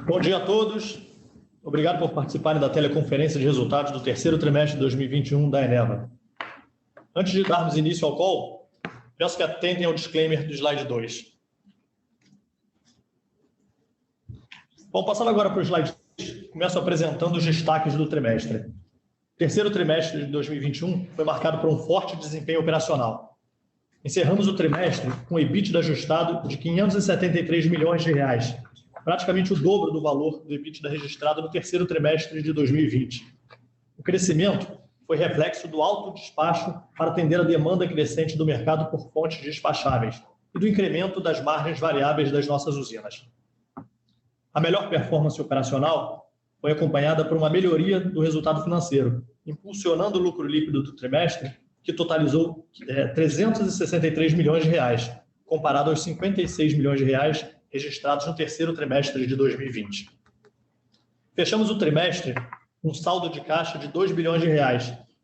Bom dia a todos. Obrigado por participarem da teleconferência de resultados do terceiro trimestre de 2021 da Eneva. Antes de darmos início ao call, peço que atentem ao disclaimer do slide 2. Bom, passando agora para o slide 3, começo apresentando os destaques do trimestre. O terceiro trimestre de 2021 foi marcado por um forte desempenho operacional. Encerramos o trimestre com EBITDA ajustado de R$ 573 milhões, praticamente o dobro do valor do EBITDA registrado no terceiro trimestre de 2020. O crescimento foi reflexo do alto despacho para atender a demanda crescente do mercado por fontes despacháveis e do incremento das margens variáveis das nossas usinas. A melhor performance operacional foi acompanhada por uma melhoria do resultado financeiro, impulsionando o lucro líquido do trimestre, que totalizou R$ 363 milhões, comparado aos R$ 56 milhões registrados no terceiro trimestre de 2020. Fechamos o trimestre com um saldo de caixa de R$ 2 bilhões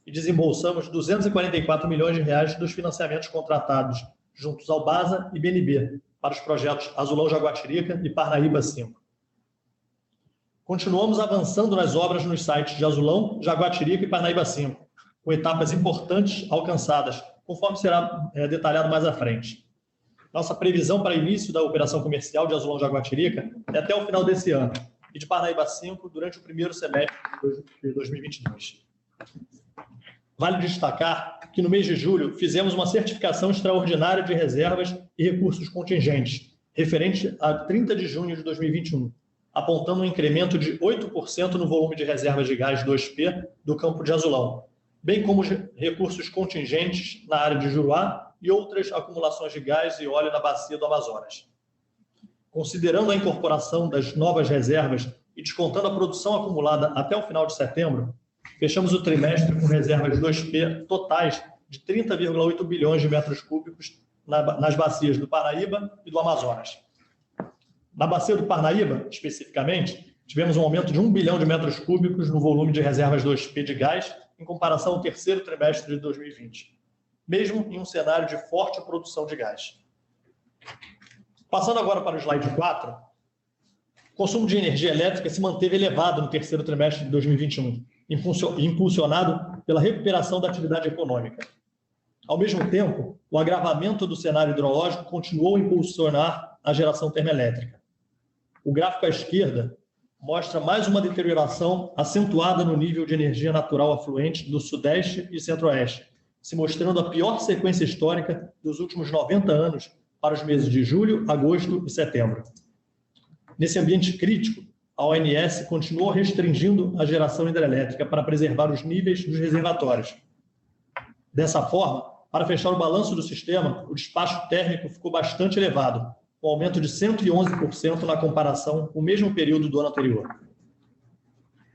e desembolsamos R$ 244 milhões dos financiamentos contratados juntos ao BASA e BNB para os projetos Azulão Jaguatirica e Parnaíba 5. Continuamos avançando nas obras nos sites de Azulão, Jaguatirica e Parnaíba 5, com etapas importantes alcançadas, conforme será detalhado mais à frente. Nossa previsão para início da operação comercial de Azulão Jaguatirica é até o final desse ano e de Parnaíba 5 durante o primeiro semestre de 2022. Vale destacar que no mês de julho fizemos uma certificação extraordinária de reservas e recursos contingentes, referente a 30 de junho de 2021, apontando um incremento de 8% no volume de reservas de gás 2P do campo de Azulão, bem como recursos contingentes na área de Juruá e outras acumulações de gás e óleo na bacia do Amazonas. Considerando a incorporação das novas reservas e descontando a produção acumulada até o final de setembro, fechamos o trimestre com reservas 2P totais de 30,8 bilhões de metros cúbicos nas bacias do Parnaíba e do Amazonas. Na bacia do Parnaíba, especificamente, tivemos um aumento de 1 bilhão de metros cúbicos no volume de reservas 2P de gás em comparação ao terceiro trimestre de 2020. Mesmo em um cenário de forte produção de gás. Passando agora para o slide 4, o consumo de energia elétrica se manteve elevado no terceiro trimestre de 2021, impulsionado pela recuperação da atividade econômica. Ao mesmo tempo, o agravamento do cenário hidrológico continuou a impulsionar a geração termoelétrica. O gráfico à esquerda mostra mais uma deterioração acentuada no nível de energia natural afluente do Sudeste e Centro-Oeste, se mostrando a pior sequência histórica dos últimos 90 anos para os meses de julho, agosto e setembro. Nesse ambiente crítico, a ONS continuou restringindo a geração hidrelétrica para preservar os níveis dos reservatórios. Dessa forma, para fechar o balanço do sistema, o despacho térmico ficou bastante elevado, com aumento de 111% na comparação com o mesmo período do ano anterior.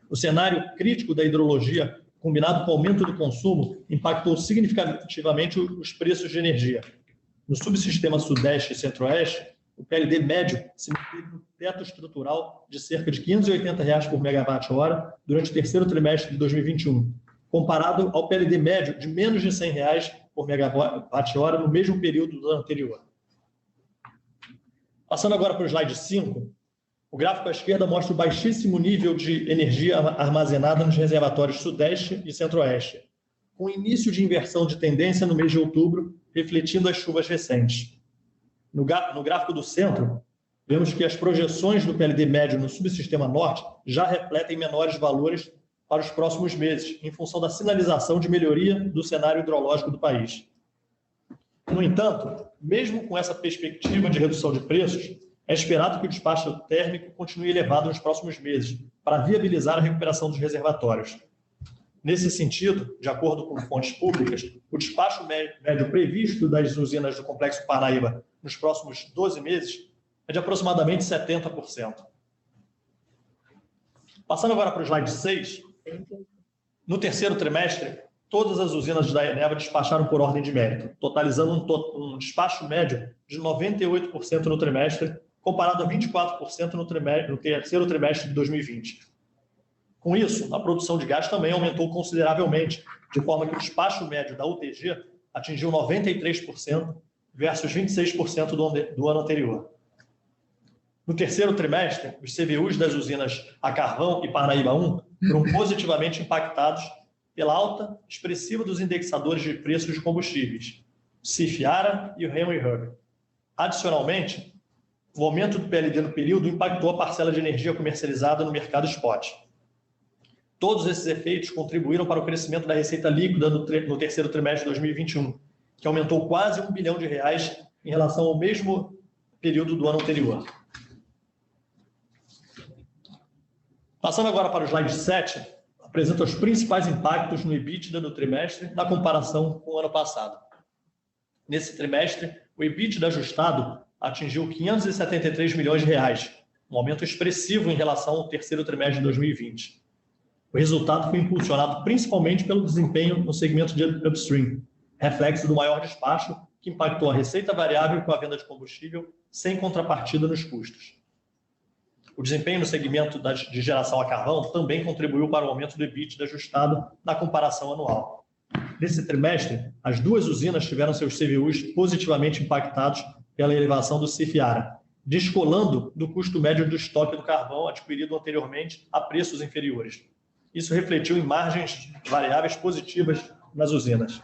O cenário crítico da hidrologia, combinado com o aumento do consumo, impactou significativamente os preços de energia. No subsistema Sudeste e Centro-Oeste, o PLD médio se manteve no teto estrutural de cerca de R$ 580 por megawatt-hora durante o terceiro trimestre de 2021, comparado ao PLD médio de menos de R$ 100 por megawatt-hora no mesmo período do ano anterior. Passando agora para o slide 5, o gráfico à esquerda mostra o baixíssimo nível de energia armazenada nos reservatórios Sudeste e Centro-Oeste, com início de inversão de tendência no mês de outubro, refletindo as chuvas recentes. No gráfico do centro, vemos que as projeções do PLD médio no subsistema Norte já refletem menores valores para os próximos meses, em função da sinalização de melhoria do cenário hidrológico do país. No entanto, mesmo com essa perspectiva de redução de preços, é esperado que o despacho térmico continue elevado nos próximos meses, para viabilizar a recuperação dos reservatórios. Nesse sentido, de acordo com fontes públicas, o despacho médio previsto das usinas do Complexo Parnaíba nos próximos 12 meses é de aproximadamente 70%. Passando agora para o slide 6, no terceiro trimestre, todas as usinas da Eneva despacharam por ordem de mérito, totalizando um despacho médio de 98% no trimestre, comparado a 24% no terceiro trimestre de 2020. Com isso, a produção de gás também aumentou consideravelmente, de forma que o despacho médio da UTG atingiu 93%, versus 26% do ano anterior. No terceiro trimestre, os CVUs das usinas a carvão e Parnaíba 1 foram positivamente impactados pela alta expressiva dos indexadores de preços de combustíveis, o CIF-ARA e o Henry Hub. Adicionalmente, o aumento do PLD no período impactou a parcela de energia comercializada no mercado spot. Todos esses efeitos contribuíram para o crescimento da receita líquida no terceiro trimestre de 2021, que aumentou quase R$ 1 bilhão em relação ao mesmo período do ano anterior. Passando agora para o slide 7, apresenta os principais impactos no EBITDA do trimestre na comparação com o ano passado. Nesse trimestre, o EBITDA ajustado atingiu R$ 573 milhões, um aumento expressivo em relação ao terceiro trimestre de 2020. O resultado foi impulsionado principalmente pelo desempenho no segmento de upstream, reflexo do maior despacho, que impactou a receita variável com a venda de combustível sem contrapartida nos custos. O desempenho no segmento de geração a carvão também contribuiu para o aumento do EBITDA ajustado na comparação anual. Nesse trimestre, as duas usinas tiveram seus CVUs positivamente impactados pela elevação do CIF-ARA, descolando do custo médio do estoque do carvão adquirido anteriormente a preços inferiores. Isso refletiu em margens variáveis positivas nas usinas.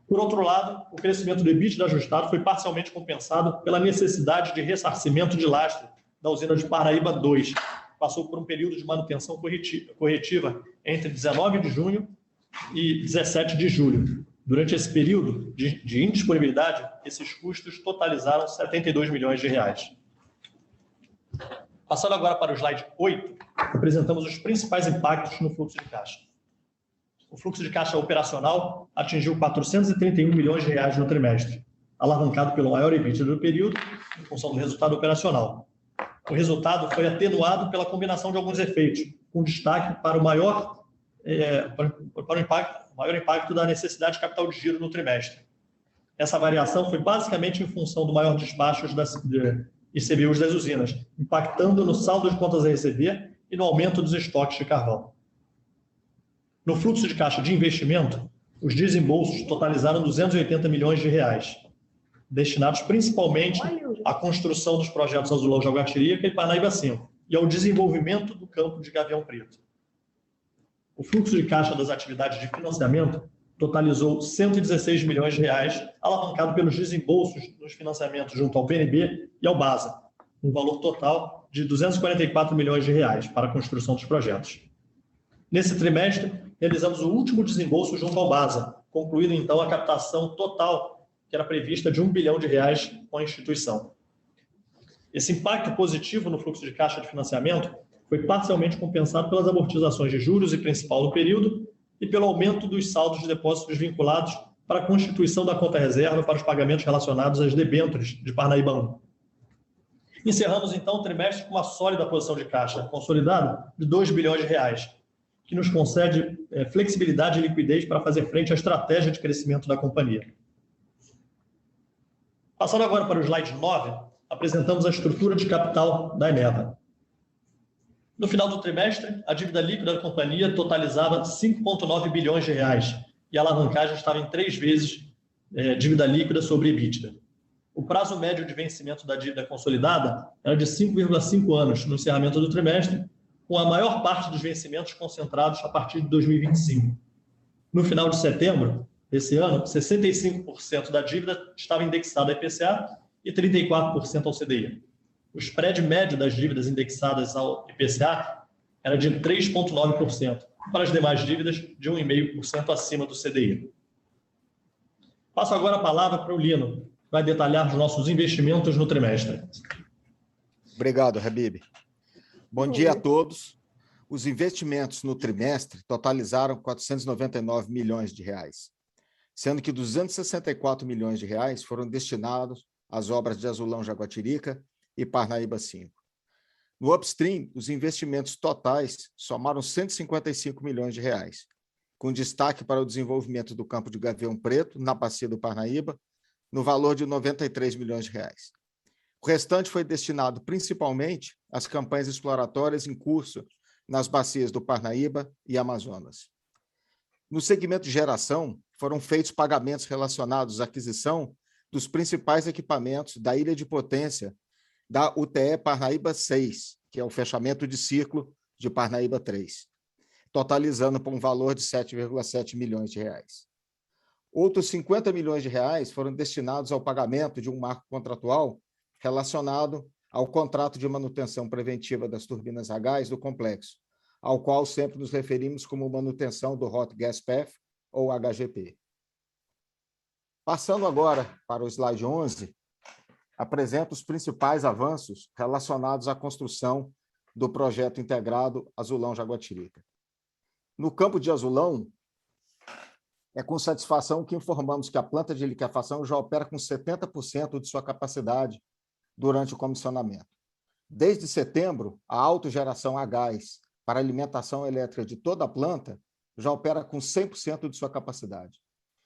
Por outro lado, o crescimento do EBITDA ajustado foi parcialmente compensado pela necessidade de ressarcimento de lastro da usina de Parnaíba 2, que passou por um período de manutenção corretiva entre 19 de junho e 17 de julho. Durante esse período de indisponibilidade, esses custos totalizaram R$ 72 milhões. Passando agora para o slide 8, apresentamos os principais impactos no fluxo de caixa. O fluxo de caixa operacional atingiu R$ 431 milhões no trimestre, alavancado pelo maior EBITDA do período, em função do resultado operacional. O resultado foi atenuado pela combinação de alguns efeitos, com destaque para o maior impacto da necessidade de capital de giro no trimestre. Essa variação foi basicamente em função do maior despacho e CBUs das usinas, impactando no saldo de contas a receber e no aumento dos estoques de carvão. No fluxo de caixa de investimento, os desembolsos totalizaram R$ 280 milhões, destinados principalmente à construção dos projetos Azulão Jaguatirica e Parnaíba 5 e ao desenvolvimento do campo de Gavião Preto. O fluxo de caixa das atividades de financiamento totalizou R$ 116 milhões, alavancado pelos desembolsos nos financiamentos junto ao BNB e ao BASA, um valor total de R$ 244 milhões para a construção dos projetos. Nesse trimestre, realizamos o último desembolso junto ao BASA, concluindo então a captação total que era prevista de R$ 1 bilhão com a instituição. Esse impacto positivo no fluxo de caixa de financiamento foi parcialmente compensado pelas amortizações de juros e principal no período e pelo aumento dos saldos de depósitos vinculados para a constituição da conta reserva para os pagamentos relacionados às debêntures de Parnaíba 1. Encerramos, então, o trimestre com uma sólida posição de caixa consolidada de R$ 2 bilhões, que nos concede flexibilidade e liquidez para fazer frente à estratégia de crescimento da companhia. Passando agora para o slide 9, apresentamos a estrutura de capital da Eneva. No final do trimestre, a dívida líquida da companhia totalizava R$ 5,9 bilhões e a alavancagem estava em 3 vezes dívida líquida sobre EBITDA. O prazo médio de vencimento da dívida consolidada era de 5,5 anos no encerramento do trimestre, com a maior parte dos vencimentos concentrados a partir de 2025. No final de setembro desse ano, 65% da dívida estava indexada a IPCA e 34% ao CDI. O spread médio das dívidas indexadas ao IPCA era de 3,9%, para as demais dívidas de 1,5% acima do CDI. Passo agora a palavra para o Lino, que vai detalhar os nossos investimentos no trimestre. Obrigado, Habib. Bom dia a todos. Os investimentos no trimestre totalizaram R$ 499 milhões, sendo que R$ 264 milhões foram destinados às obras de Azulão Jaguatirica e Parnaíba 5. No upstream, os investimentos totais somaram R$ 155 milhões, com destaque para o desenvolvimento do campo de Gavião Preto, na bacia do Parnaíba, no valor de R$ 93 milhões. O restante foi destinado principalmente às campanhas exploratórias em curso nas bacias do Parnaíba e Amazonas. No segmento de geração, foram feitos pagamentos relacionados à aquisição dos principais equipamentos da ilha de potência da UTE Parnaíba 6, que é o fechamento de ciclo de Parnaíba 3, totalizando por um valor de 7,7 milhões de reais. Outros 50 milhões de reais foram destinados ao pagamento de um marco contratual relacionado ao contrato de manutenção preventiva das turbinas a gás do complexo, ao qual sempre nos referimos como manutenção do Hot Gas Path, ou HGP. Passando agora para o slide 11, apresento os principais avanços relacionados à construção do projeto integrado Azulão Jaguatirica. No campo de Azulão, é com satisfação que informamos que a planta de liquefação já opera com 70% de sua capacidade durante o comissionamento. Desde setembro, a autogeração a gás para alimentação elétrica de toda a planta já opera com 100% de sua capacidade.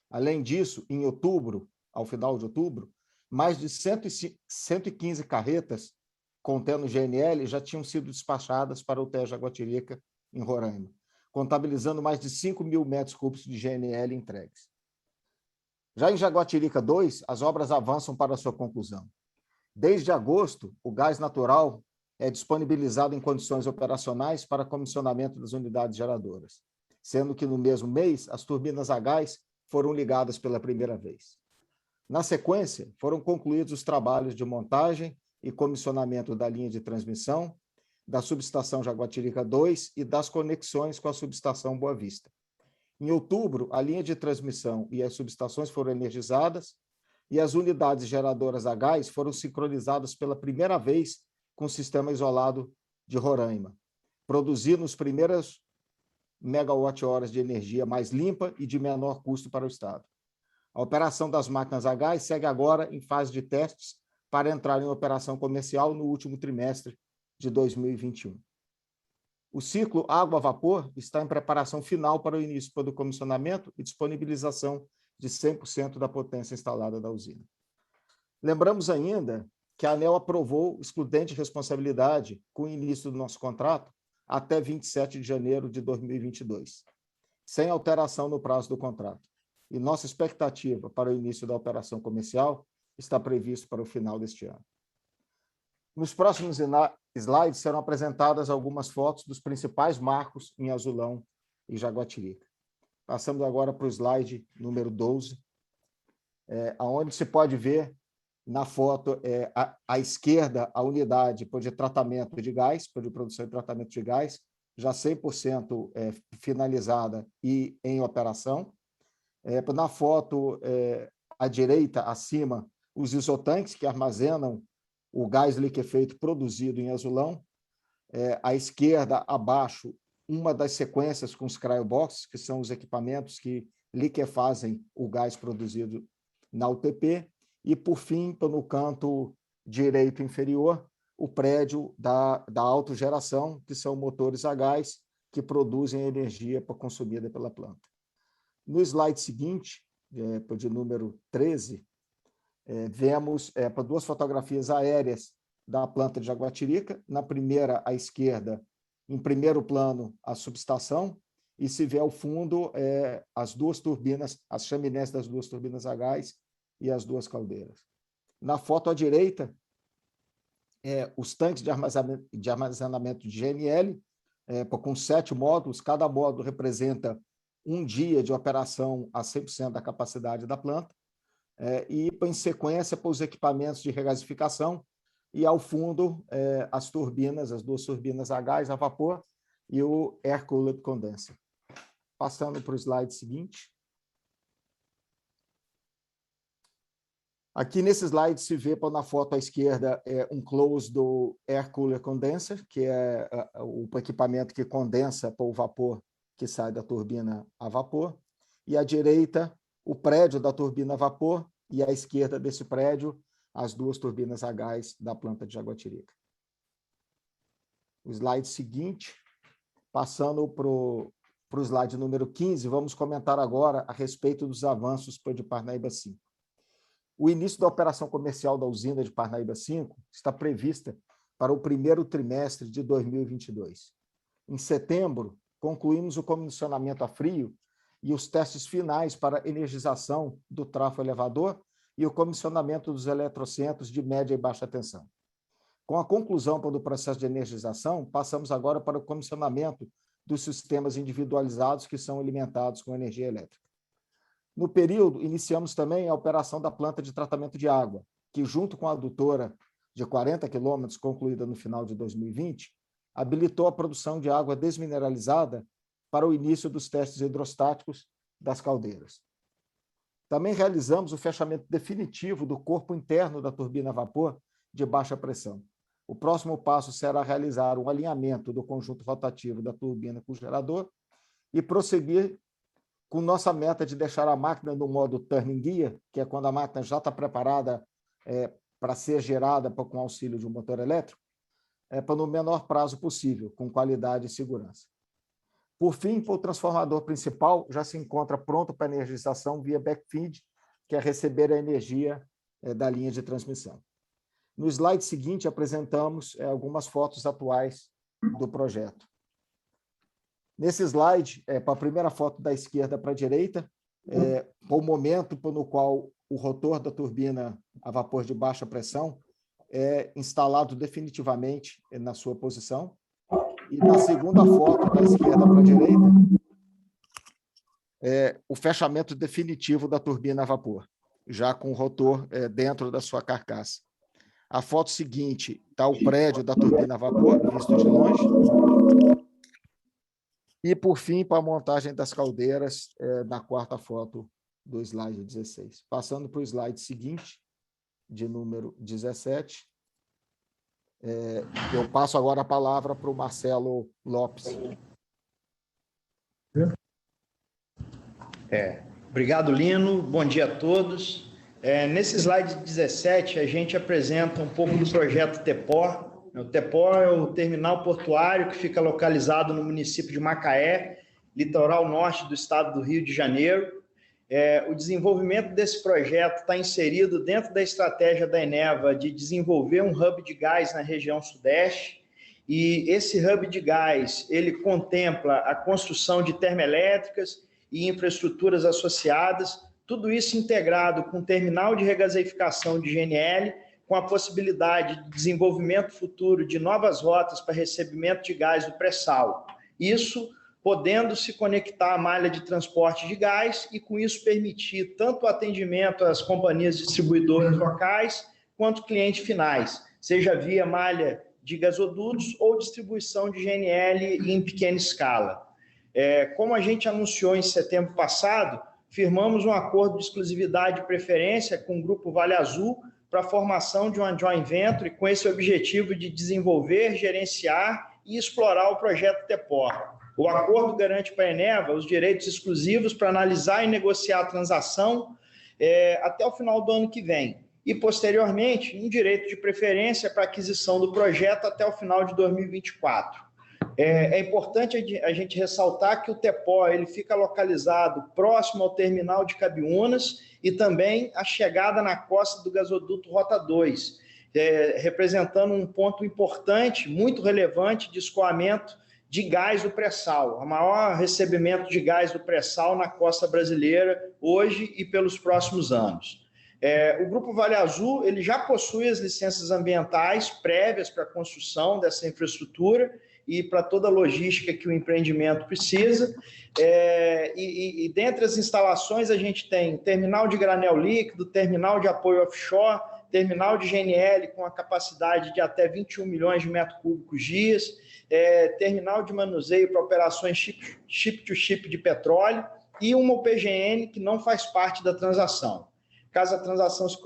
Além disso, em outubro, ao final de outubro, mais de 115 carretas contendo GNL já tinham sido despachadas para o UTE Jaguatirica, em Roraima, contabilizando mais de 5 mil metros cúbicos de GNL entregues. Já em Jaguatirica 2, as obras avançam para sua conclusão. Desde agosto, o gás natural é disponibilizado em condições operacionais para comissionamento das unidades geradoras, sendo que no mesmo mês as turbinas a gás foram ligadas pela primeira vez. Na sequência, foram concluídos os trabalhos de montagem e comissionamento da linha de transmissão, da subestação Jaguatirica 2 e das conexões com a subestação Boa Vista. Em outubro, a linha de transmissão e as subestações foram energizadas e as unidades geradoras a gás foram sincronizadas pela primeira vez com o sistema isolado de Roraima, produzindo os primeiros megawatt-horas de energia mais limpa e de menor custo para o Estado. A operação das máquinas a gás segue agora em fase de testes para entrar em operação comercial no último trimestre de 2021. O ciclo água-vapor está em preparação final para o início do comissionamento e disponibilização de 100% da potência instalada da usina. Lembramos ainda que a ANEEL aprovou excludente de responsabilidade com o início do nosso contrato até 27 de janeiro de 2022, sem alteração no prazo do contrato. E nossa expectativa para o início da operação comercial está previsto para o final deste ano. Nos próximos slides serão apresentadas algumas fotos dos principais marcos em Azulão e Jaguatirica. Passamos agora para o slide número 12, onde se pode ver na foto à esquerda a unidade de tratamento de gás, de produção e tratamento de gás, já 100% finalizada e em operação. Na foto à direita, acima, os isotanques que armazenam o gás liquefeito produzido em Azulão. À esquerda, abaixo, uma das sequências com os cryoboxes, que são os equipamentos que liquefazem o gás produzido na UTP. E, por fim, no canto direito inferior, o prédio da autogeração, que são motores a gás que produzem energia consumida pela planta. No slide seguinte, de número 13, vemos duas fotografias aéreas da planta de Jaguatirica. Na primeira, à esquerda, em primeiro plano, a subestação, e se vê ao fundo as duas turbinas, as chaminés das duas turbinas a gás e as duas caldeiras. Na foto à direita, os tanques de armazenamento de GNL, com 7 módulos, cada módulo representa um dia de operação a 100% da capacidade da planta, e em sequência para os equipamentos de regasificação, e ao fundo as turbinas, as duas turbinas a gás, a vapor, e o Air Cooled Condenser. Passando para o slide seguinte. Aqui nesse slide se vê na foto à esquerda um close do Air Cooler Condenser, que é o equipamento que condensa o vapor que sai da turbina a vapor, e à direita o prédio da turbina a vapor, e à esquerda desse prédio as duas turbinas a gás da planta de Jaguatirica. O slide seguinte, passando para o slide número 15, vamos comentar agora a respeito dos avanços de Parnaíba 5. O início da operação comercial da usina de Parnaíba 5 está prevista para o primeiro trimestre de 2022. Em setembro, concluímos o comissionamento a frio e os testes finais para energização do trafo elevador e o comissionamento dos eletrocentros de média e baixa tensão. Com a conclusão do processo de energização, passamos agora para o comissionamento dos sistemas individualizados que são alimentados com energia elétrica. No período, iniciamos também a operação da planta de tratamento de água, que, junto com a adutora de 40 quilômetros, concluída no final de 2020, habilitou a produção de água desmineralizada para o início dos testes hidrostáticos das caldeiras. Também realizamos o fechamento definitivo do corpo interno da turbina a vapor de baixa pressão. O próximo passo será realizar um alinhamento do conjunto rotativo da turbina com o gerador e prosseguir com nossa meta de deixar a máquina no modo turning gear, que é quando a máquina já está preparada para ser gerada com auxílio de um motor elétrico, para no menor prazo possível, com qualidade e segurança. Por fim, o transformador principal já se encontra pronto para energização via backfeed, que é receber a energia da linha de transmissão. No slide seguinte, apresentamos algumas fotos atuais do projeto. Nesse slide, para a primeira foto da esquerda para a direita, o momento no qual o rotor da turbina a vapor de baixa pressão é instalado definitivamente na sua posição. E na segunda foto, da esquerda para a direita, o fechamento definitivo da turbina a vapor, já com o rotor dentro da sua carcaça. A foto seguinte está o prédio da turbina a vapor, visto de longe. E, por fim, para a montagem das caldeiras, na quarta foto do slide 16. Passando para o slide seguinte, de número 17. Eu passo agora a palavra para o Marcelo Lopes. Obrigado, Lino. Bom dia a todos. Nesse slide 17, a gente apresenta um pouco do projeto TEPOR. O TEPOR é o terminal portuário que fica localizado no município de Macaé, litoral norte do estado do Rio de Janeiro. O desenvolvimento desse projeto está inserido dentro da estratégia da Eneva de desenvolver um hub de gás na região sudeste, e esse hub de gás, ele contempla a construção de termoelétricas e infraestruturas associadas, tudo isso integrado com terminal de regaseificação de GNL, com a possibilidade de desenvolvimento futuro de novas rotas para recebimento de gás do pré-sal. Isso podendo se conectar à malha de transporte de gás e, com isso, permitir tanto o atendimento às companhias distribuidoras locais quanto clientes finais, seja via malha de gasodutos ou distribuição de GNL em pequena escala. Como a gente anunciou em setembro passado, firmamos um acordo de exclusividade e preferência com o Grupo Vale Azul para a formação de uma joint venture com esse objetivo de desenvolver, gerenciar e explorar o projeto TEPOR. O acordo garante para a Eneva os direitos exclusivos para analisar e negociar a transação até o final do ano que vem. E, posteriormente, um direito de preferência para aquisição do projeto até o final de 2024. É importante a gente ressaltar que o TEPOR ele fica localizado próximo ao terminal de Cabiúnas e também a chegada na costa do gasoduto Rota 2, representando um ponto importante, muito relevante de escoamento de gás do pré-sal, o maior recebimento de gás do pré-sal na costa brasileira hoje e pelos próximos anos. O Grupo Vale Azul ele já possui as licenças ambientais prévias para a construção dessa infraestrutura e para toda a logística que o empreendimento precisa. E dentre as instalações a gente tem terminal de granel líquido, terminal de apoio offshore, terminal de GNL com a capacidade de até 21 milhões de metros cúbicos dias, terminal de manuseio para operações ship-to-ship de petróleo e uma UPGN que não faz parte da transação. Caso a transação se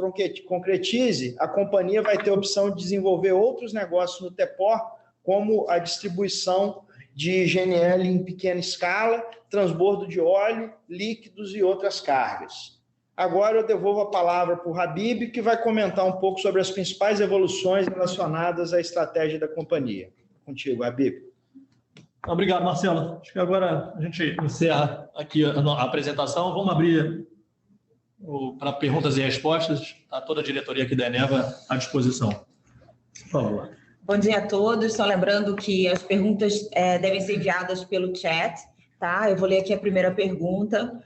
concretize, a companhia vai ter a opção de desenvolver outros negócios no TEPOR, como a distribuição de GNL em pequena escala, transbordo de óleo, líquidos e outras cargas. Agora eu devolvo a palavra para o Habib, que vai comentar um pouco sobre as principais evoluções relacionadas à estratégia da companhia. Contigo, Habib. Obrigado, Marcelo. Acho que agora a gente encerra aqui a apresentação. Vamos abrir para perguntas e respostas. Está toda a diretoria aqui da Eneva à disposição. Por favor. Bom dia a todos. Só lembrando que as perguntas devem ser enviadas pelo chat, tá? Eu vou ler aqui a primeira pergunta.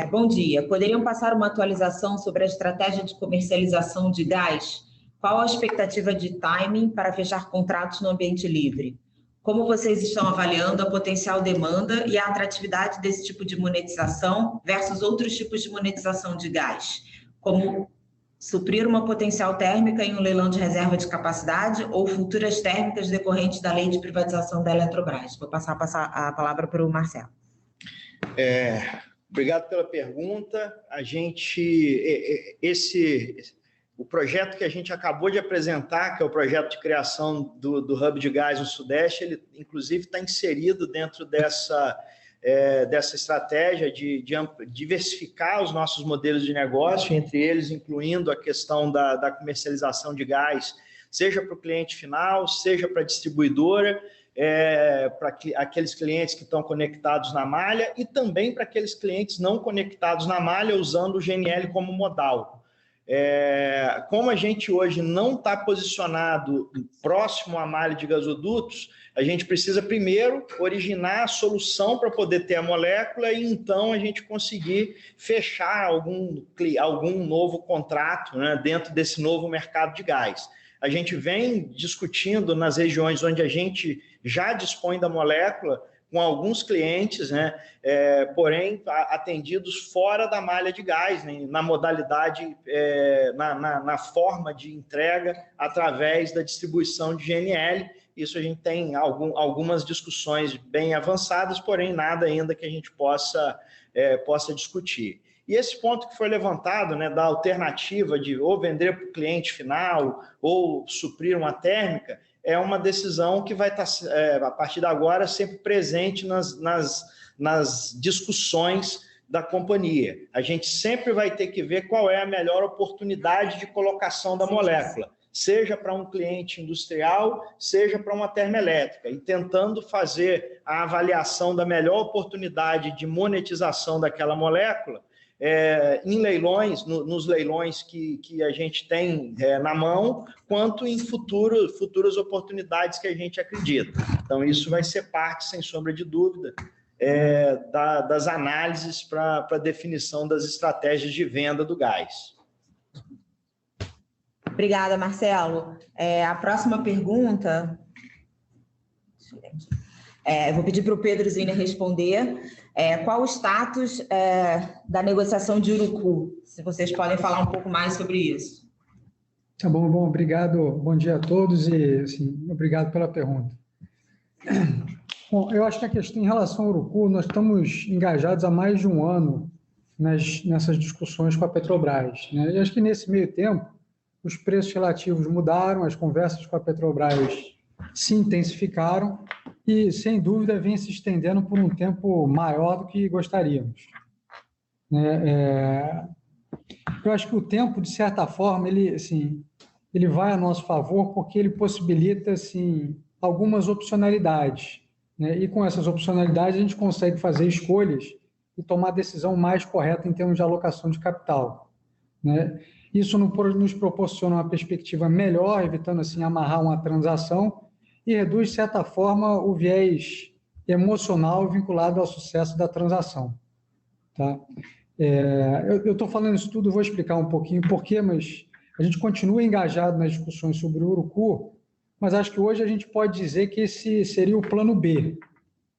Bom dia. Poderiam passar uma atualização sobre a estratégia de comercialização de gás? Qual a expectativa de timing para fechar contratos no ambiente livre? Como vocês estão avaliando a potencial demanda e a atratividade desse tipo de monetização versus outros tipos de monetização de gás? Como suprir uma potencial térmica em um leilão de reserva de capacidade ou futuras térmicas decorrentes da lei de privatização da Eletrobras? Vou passar a palavra para o Marcelo. Obrigado pela pergunta. O projeto que a gente acabou de apresentar, que é o projeto de criação do Hub de Gás no Sudeste, ele, inclusive, está inserido dentro dessa estratégia de diversificar os nossos modelos de negócio, entre eles incluindo a questão da comercialização de gás, seja para o cliente final, seja para a distribuidora, para aqueles clientes que estão conectados na malha e também para aqueles clientes não conectados na malha, usando o GNL como modal. Como a gente hoje não está posicionado próximo à malha de gasodutos, a gente precisa primeiro originar a solução para poder ter a molécula e então a gente conseguir fechar algum novo contrato, né, dentro desse novo mercado de gás. A gente vem discutindo nas regiões onde a gente já dispõe da molécula com alguns clientes, né, porém atendidos fora da malha de gás, né, na modalidade, na forma de entrega através da distribuição de GNL. Isso a gente tem algumas discussões bem avançadas, porém nada ainda que a gente possa discutir. E esse ponto que foi levantado, né, da alternativa de ou vender para o cliente final ou suprir uma térmica, é uma decisão que vai estar, a partir de agora, sempre presente nas discussões da companhia. A gente sempre vai ter que ver qual é a melhor oportunidade de colocação da molécula, seja para um cliente industrial, seja para uma termoelétrica, e tentando fazer a avaliação da melhor oportunidade de monetização daquela molécula, em leilões, nos leilões que a gente tem na mão, quanto em futuras oportunidades que a gente acredita. Então, isso vai ser parte, sem sombra de dúvida, das análises para a definição das estratégias de venda do gás. Obrigada, Marcelo. A próxima pergunta... eu vou pedir para o Pedro Ziner responder. Qual o status da negociação de Urucu? Se vocês podem falar um pouco mais sobre isso. Tá bom, obrigado. Bom dia a todos e assim, obrigado pela pergunta. Bom, eu acho que a questão em relação ao Urucu, nós estamos engajados há mais de um ano nessas discussões com a Petrobras, né? E acho que nesse meio tempo os preços relativos mudaram, as conversas com a Petrobras se intensificaram e, sem dúvida, vem se estendendo por um tempo maior do que gostaríamos. Eu acho que o tempo, de certa forma, ele vai a nosso favor porque ele possibilita algumas opcionalidades, né? E com essas opcionalidades a gente consegue fazer escolhas e tomar a decisão mais correta em termos de alocação de capital, né? Isso nos proporciona uma perspectiva melhor, evitando amarrar uma transação, e reduz, de certa forma, o viés emocional vinculado ao sucesso da transação. Tá? Eu estou falando isso tudo, vou explicar um pouquinho por quê, mas a gente continua engajado nas discussões sobre o Urucu, mas acho que hoje a gente pode dizer que esse seria o plano B,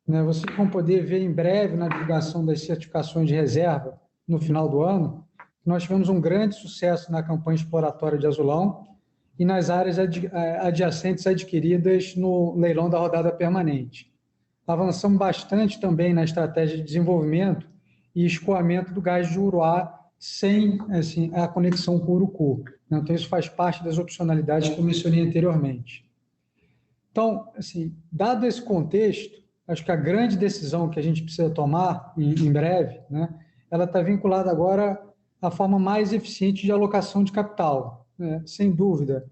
né? Vocês vão poder ver em breve, na divulgação das certificações de reserva, no final do ano, nós tivemos um grande sucesso na campanha exploratória de Azulão e nas áreas adjacentes adquiridas no leilão da rodada permanente. Avançamos bastante também na estratégia de desenvolvimento e escoamento do gás de Uruá sem a conexão com o Urucu. Então, isso faz parte das opcionalidades que eu mencionei anteriormente. Então, dado esse contexto, acho que a grande decisão que a gente precisa tomar em breve, né, ela está vinculada agora à forma mais eficiente de alocação de capital. Sem dúvida,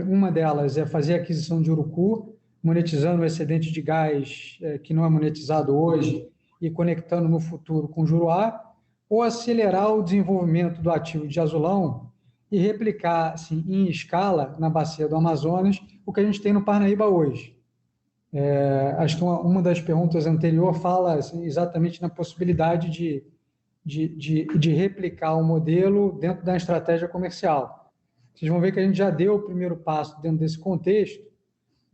uma delas é fazer a aquisição de Urucu, monetizando o excedente de gás que não é monetizado hoje e conectando no futuro com o Juruá, ou acelerar o desenvolvimento do ativo de Azulão e replicar em escala na bacia do Amazonas o que a gente tem no Parnaíba hoje. Acho que uma das perguntas anterior fala exatamente na possibilidade de de replicar o modelo dentro da estratégia comercial. Vocês vão ver que a gente já deu o primeiro passo dentro desse contexto,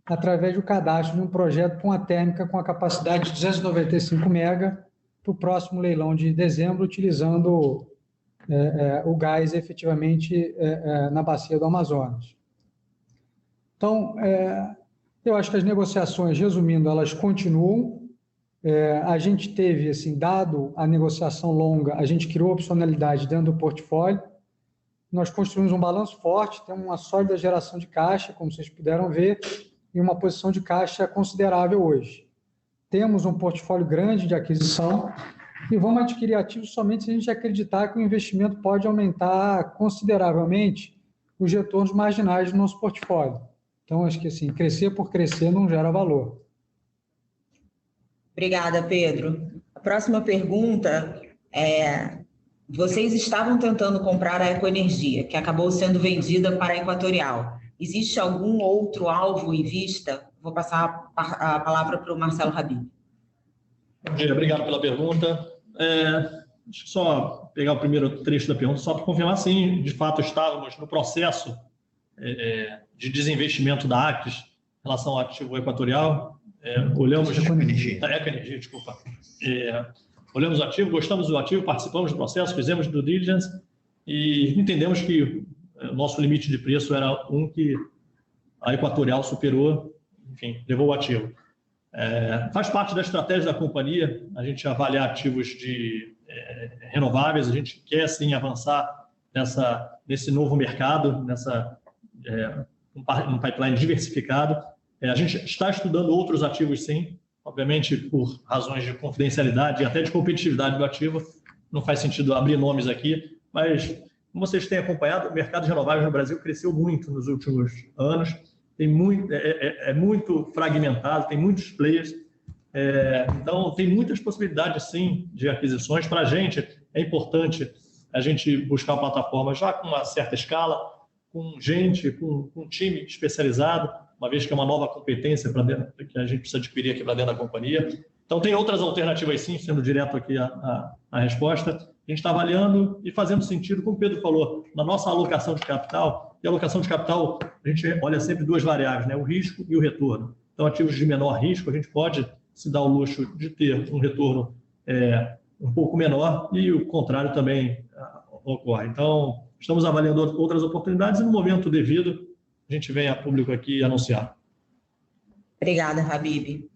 através do cadastro de um projeto com uma térmica com a capacidade de 295 mega para o próximo leilão de dezembro, utilizando o gás efetivamente na bacia do Amazonas. Então, eu acho que as negociações, resumindo, elas continuam. A gente teve, assim, dado a negociação longa, a gente criou opcionalidade dentro do portfólio. Nós construímos um balanço forte, temos uma sólida geração de caixa, como vocês puderam ver, e uma posição de caixa considerável hoje. Temos um portfólio grande de aquisição e vamos adquirir ativos somente se a gente acreditar que o investimento pode aumentar consideravelmente os retornos marginais do nosso portfólio. Então, acho que assim, crescer por crescer não gera valor. Obrigada, Pedro. A próxima pergunta é: vocês estavam tentando comprar a Ecoenergia, que acabou sendo vendida para a Equatorial. Existe algum outro alvo em vista? Vou passar a palavra para o Marcelo Habib. Bom dia, obrigado pela pergunta. Deixa eu só pegar o primeiro trecho da pergunta, só para confirmar, sim, de fato estávamos no processo de desinvestimento da Actis em relação ao ativo equatorial. Olhamos... Ecoenergia, desculpa. Olhamos o ativo, gostamos do ativo, participamos do processo, fizemos due diligence e entendemos que o nosso limite de preço era um que a Equatorial superou, enfim, levou o ativo. Faz parte da estratégia da companhia a gente avaliar ativos renováveis, a gente quer sim avançar nesse novo mercado, um pipeline diversificado. A gente está estudando outros ativos sim, obviamente por razões de confidencialidade e até de competitividade do ativo, não faz sentido abrir nomes aqui, mas como vocês têm acompanhado, o mercado de renováveis no Brasil cresceu muito nos últimos anos, é muito fragmentado, tem muitos players, então tem muitas possibilidades sim de aquisições. Para a gente é importante a gente buscar uma plataforma já com uma certa escala, com gente, com um time especializado, uma vez que é uma nova competência que a gente precisa adquirir aqui para dentro da companhia. Então tem outras alternativas sim, sendo direto aqui a resposta. A gente está avaliando e fazendo sentido, como o Pedro falou, na nossa alocação de capital. E a alocação de capital, a gente olha sempre duas variáveis, né? O risco e o retorno. Então, ativos de menor risco, a gente pode se dar o luxo de ter um retorno um pouco menor e o contrário também ocorre. Então, estamos avaliando outras oportunidades e no momento devido, a gente vem a público aqui anunciar. Obrigada, Habib.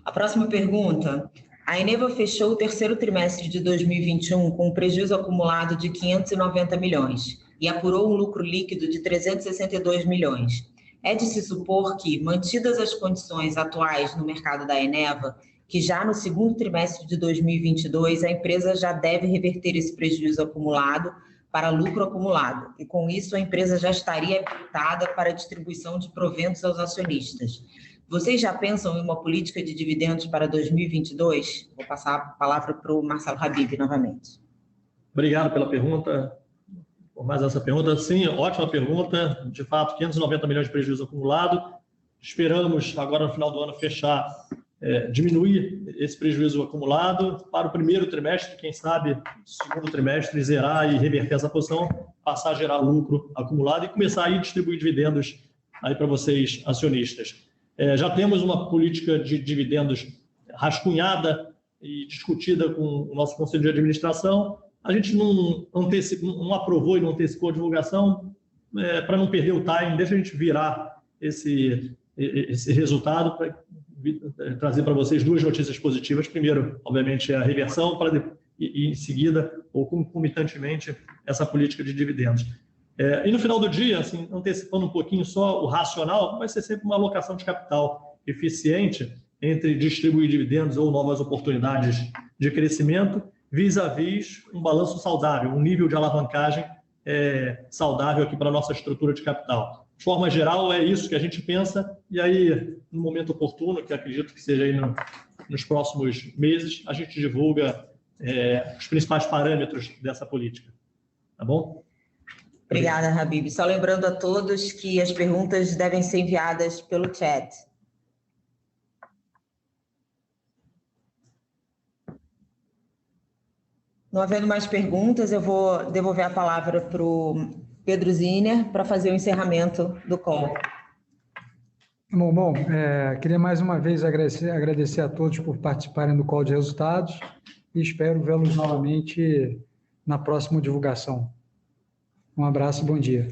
A próxima pergunta. A Eneva fechou o terceiro trimestre de 2021 com um prejuízo acumulado de 590 milhões e apurou um lucro líquido de 362 milhões. É de se supor que, mantidas as condições atuais no mercado da Eneva, que já no segundo trimestre de 2022 a empresa já deve reverter esse prejuízo acumulado para lucro acumulado, e com isso a empresa já estaria habilitada para a distribuição de proventos aos acionistas. Vocês já pensam em uma política de dividendos para 2022? Vou passar a palavra para o Marcelo Habib novamente. Obrigado pela pergunta. Por mais essa pergunta, sim, ótima pergunta. De fato, 590 milhões de prejuízo acumulado. Esperamos, agora no final do ano, diminuir esse prejuízo acumulado para o primeiro trimestre, quem sabe, segundo trimestre, zerar e reverter essa posição, passar a gerar lucro acumulado e começar a distribuir dividendos aí para vocês, acionistas. Já temos uma política de dividendos rascunhada e discutida com o nosso conselho de administração. A gente não aprovou e não antecipou a divulgação para não perder o time. Deixa a gente virar esse resultado para trazer para vocês duas notícias positivas. Primeiro, obviamente, a reversão e em seguida, ou concomitantemente, essa política de dividendos. E no final do dia, assim, antecipando um pouquinho só o racional, vai ser sempre uma alocação de capital eficiente entre distribuir dividendos ou novas oportunidades de crescimento, vis-à-vis um balanço saudável, um nível de alavancagem saudável aqui para a nossa estrutura de capital. De forma geral, é isso que a gente pensa, e aí, no momento oportuno, que acredito que seja aí nos próximos meses, a gente divulga os principais parâmetros dessa política. Tá bom? Obrigada, Habib. Só lembrando a todos que as perguntas devem ser enviadas pelo chat. Não havendo mais perguntas, eu vou devolver a palavra para o Pedro Zinner para fazer o encerramento do call. Bom, queria mais uma vez agradecer a todos por participarem do call de resultados e espero vê-los novamente na próxima divulgação. Um abraço e bom dia.